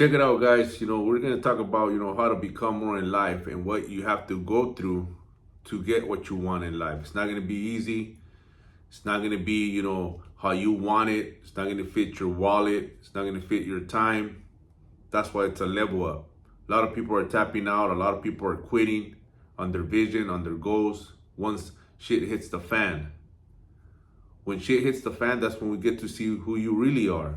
Check it out, guys. We're going to talk about, how to become more in life and what you have to go through to get what you want in life. It's not going to be easy. It's not going to be, how you want it. It's not going to fit your wallet. It's not going to fit your time. That's why it's a level up. A lot of people are tapping out. A lot of people are quitting on their vision, on their goals once shit hits the fan. When shit hits the fan, that's when we get to see who you really are.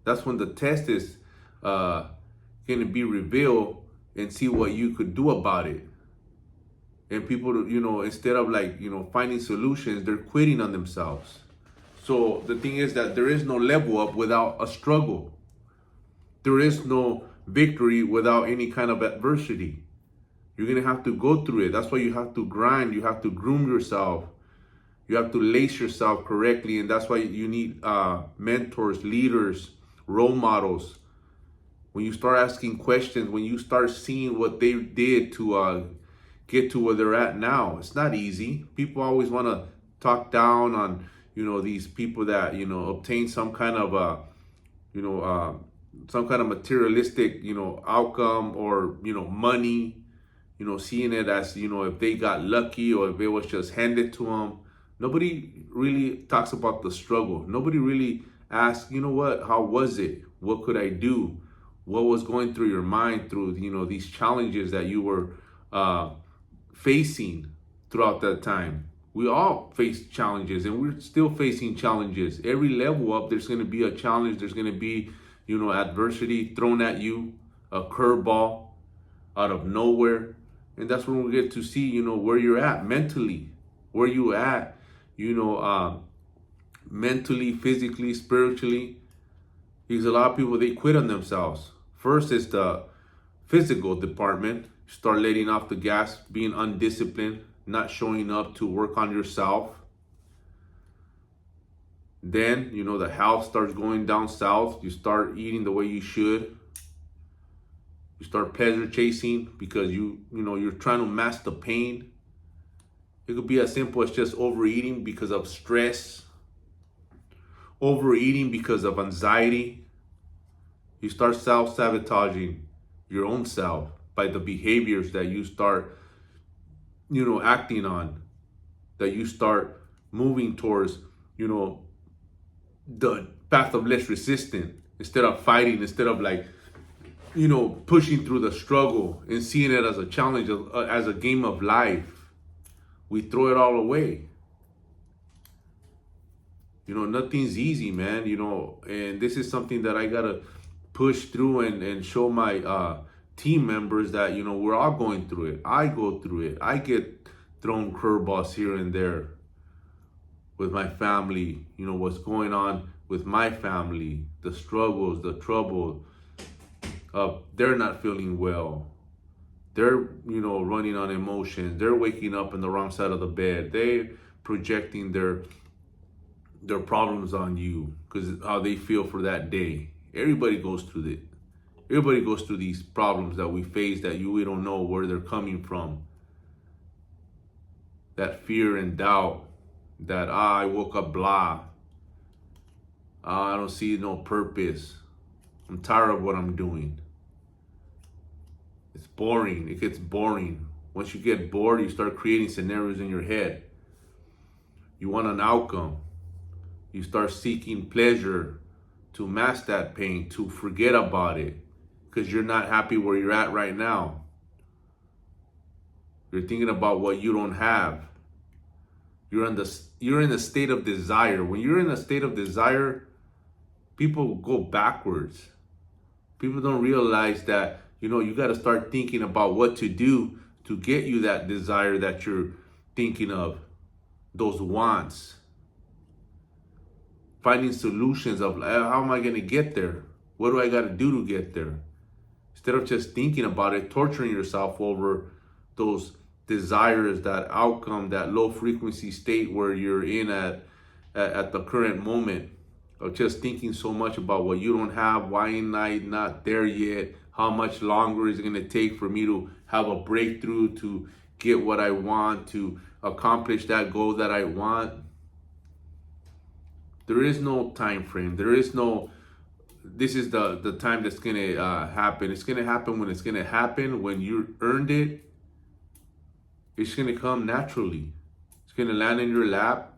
That's when the test is going to be revealed and see what you could do about it. And people, instead of finding solutions, they're quitting on themselves. So the thing is that there is no level up without a struggle. There is no victory without any kind of adversity. You're going to have to go through it. That's why you have to grind. You have to groom yourself. You have to lace yourself correctly. And that's why you need mentors, leaders, role models. When you start asking questions, when you start seeing what they did to get to where they're at now, it's not easy. People always want to talk down on, these people that, obtain some kind of, some kind of materialistic, outcome or, money, seeing it as, if they got lucky or if it was just handed to them. Nobody really talks about the struggle. Nobody really asks, how was it? What could I do? What was going through your mind through, these challenges that you were facing throughout that time? We all face challenges and we're still facing challenges. Every level up, there's going to be a challenge. There's going to be, adversity thrown at you, a curveball out of nowhere. And that's when we get to see, where you're at mentally, where you at, mentally, physically, spiritually. Because a lot of people, they quit on themselves. First is the physical department. Start letting off the gas, being undisciplined, not showing up to work on yourself. Then, the health starts going down south. You start eating the way you should. You start pleasure chasing because you're trying to mask the pain. It could be as simple as just overeating because of stress, overeating because of anxiety. You start self-sabotaging your own self by the behaviors that you start, acting on, that you start moving towards, the path of less resistance instead of fighting, instead of pushing through the struggle and seeing it as a challenge, as a game of life. We throw it all away. Nothing's easy, man, and this is something that I gotta push through and show my team members that, we're all going through it. I go through it. I get thrown curveballs here and there with my family, what's going on with my family, the struggles, the trouble. They're not feeling well. They're, running on emotions. They're waking up in the wrong side of the bed. They're projecting their problems on you because how they feel for that day. Everybody goes through it. Everybody goes through these problems that we face that we don't know where they're coming from. That fear and doubt that I woke up blah. I don't see no purpose. I'm tired of what I'm doing. It's boring. It gets boring. Once you get bored, you start creating scenarios in your head. You want an outcome. You start seeking pleasure to mask that pain, to forget about it, because you're not happy where you're at right now. You're thinking about what you don't have. You're in the state of desire. When you're in a state of desire, people go backwards. People don't realize that, you got to start thinking about what to do to get you that desire that you're thinking of, those wants. Finding solutions of how am I going to get there? What do I got to do to get there? Instead of just thinking about it, torturing yourself over those desires, that outcome, that low frequency state where you're in at the current moment of just thinking so much about what you don't have. Why am I not there yet? How much longer is it going to take for me to have a breakthrough, to get what I want, to accomplish that goal that I want? There is no time frame. There is no this is the time that's gonna happen. It's gonna happen when it's gonna happen. When you earned it, it's gonna come naturally. It's gonna land in your lap.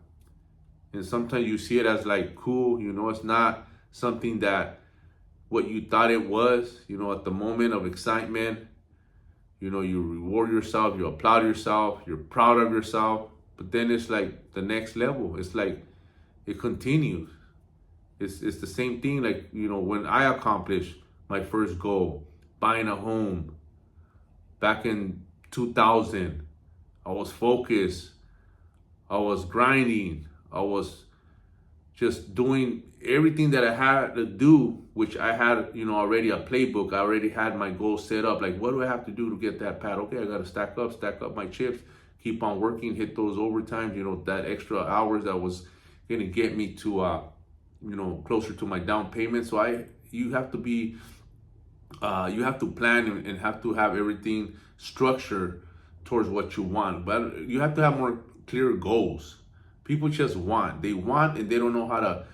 And sometimes you see it as like cool, it's not something that what you thought it was, at the moment of excitement, you reward yourself, you applaud yourself, you're proud of yourself. But then it's like the next level. It's like it continues. It's the same thing. Like, when I accomplished my first goal, buying a home back in 2000, I was focused. I was grinding. I was just doing everything that I had to do, which I had, already a playbook. I already had my goals set up. Like, what do I have to do to get that pad? Okay, I got to stack up my chips, keep on working, hit those overtimes, that extra hours that was going to get me to, closer to my down payment. So you have to be, you have to plan and have to have everything structured towards what you want. But you have to have more clear goals. People just want, and they don't know how to,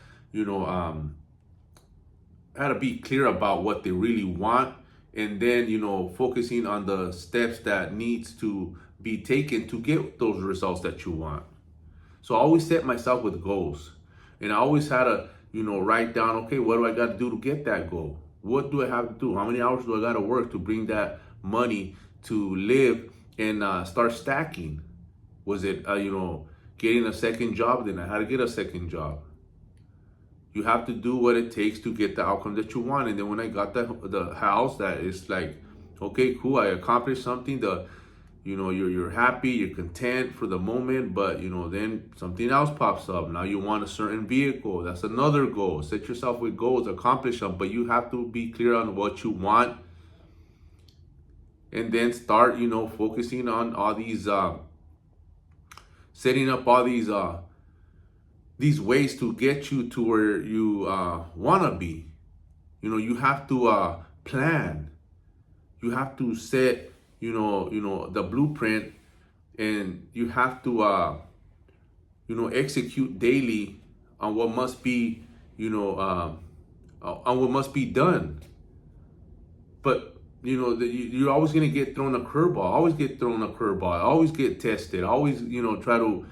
how to be clear about what they really want. And then, focusing on the steps that needs to be taken to get those results that you want. So I always set myself with goals, and I always had to, write down, okay, what do I got to do to get that goal? What do I have to do? How many hours do I got to work to bring that money to live and start stacking? Was it, getting a second job? Then I had to get a second job. You have to do what it takes to get the outcome that you want. And then when I got the house, that is like, okay, cool, I accomplished something. You're happy, you're content for the moment, but then something else pops up. Now you want a certain vehicle. That's another goal. Set yourself with goals, accomplish them, but you have to be clear on what you want. And then start, focusing on all these, setting up all these ways to get you to where you want to be. You have to plan. You have to set, the blueprint, and you have to, execute daily on what must be, on what must be done. But you're always gonna get thrown a curveball. Always get thrown a curveball. Always get tested. Always, try to,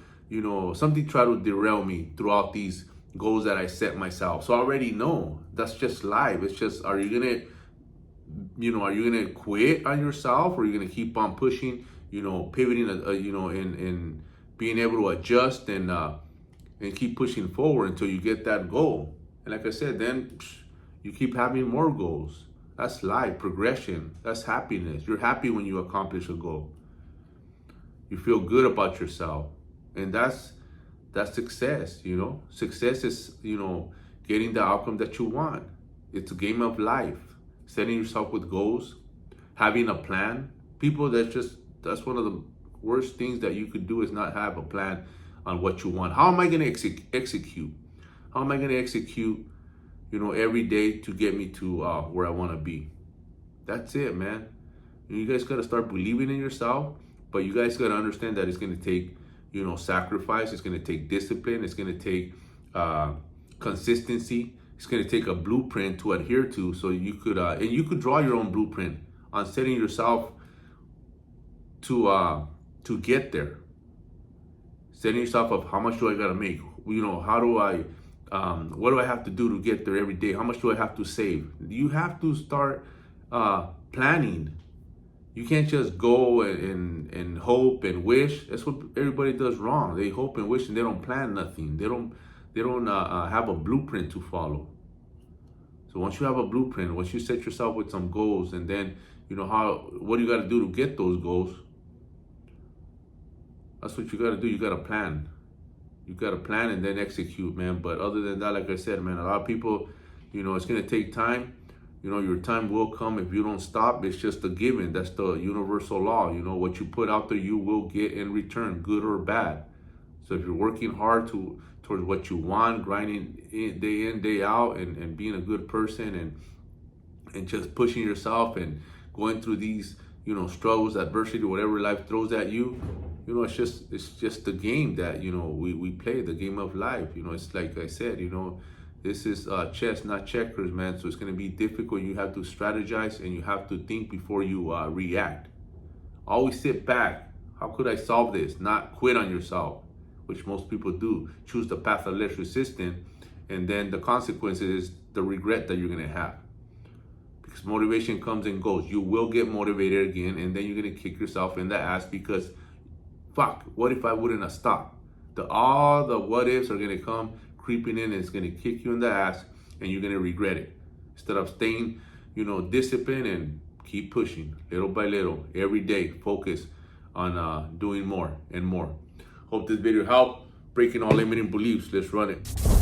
something try to derail me throughout these goals that I set myself. So I already know that's just life. It's just, are you gonna quit on yourself, or are you gonna keep on pushing? Pivoting, and being able to adjust and keep pushing forward until you get that goal. And like I said, then you keep having more goals. That's life, progression. That's happiness. You're happy when you accomplish a goal. You feel good about yourself. And that's success, Success is, getting the outcome that you want. It's a game of life. Setting yourself with goals, having a plan. People, that's one of the worst things that you could do, is not have a plan on what you want. How am I going to execute? How am I going to execute every day to get me to where I want to be? That's it, man. You guys got to start believing in yourself, but you guys got to understand that it's going to take, sacrifice. It's going to take discipline. It's going to take consistency. It's going to take a blueprint to adhere to, so you could, and you could draw your own blueprint on setting yourself to get there. Setting yourself up, how much do I got to make? How do I, what do I have to do to get there every day? How much do I have to save? You have to start planning. You can't just go and hope and wish. That's what everybody does wrong. They hope and wish, and they don't plan nothing. They don't have a blueprint to follow. So once you have a blueprint, once you set yourself with some goals, and then what do you got to do to get those goals? That's what you got to do. You got to plan. You got to plan and then execute, man. But other than that, like I said, man, a lot of people, it's going to take time. Your time will come if you don't stop. It's just a given. That's the universal law. What you put out there, you will get in return, good or bad. So if you're working hard towards what you want, grinding day in, day out, and being a good person, and just pushing yourself and going through these, struggles, adversity, whatever life throws at you, it's just the game that, we play, the game of life. It's like I said, This is chess, not checkers, man. So it's going to be difficult. You have to strategize and you have to think before you react. Always sit back. How could I solve this? Not quit on yourself, which most people do. Choose the path of less resistance, and then the consequences is the regret that you're going to have. Because motivation comes and goes. You will get motivated again, and then you're going to kick yourself in the ass because, fuck, what if I wouldn't have stopped? All the what ifs are going to come creeping in, and it's going to kick you in the ass, and you're going to regret it. Instead of staying, disciplined and keep pushing little by little, every day, focus on doing more and more. Hope this video helped. Breaking all limiting beliefs. Let's run it.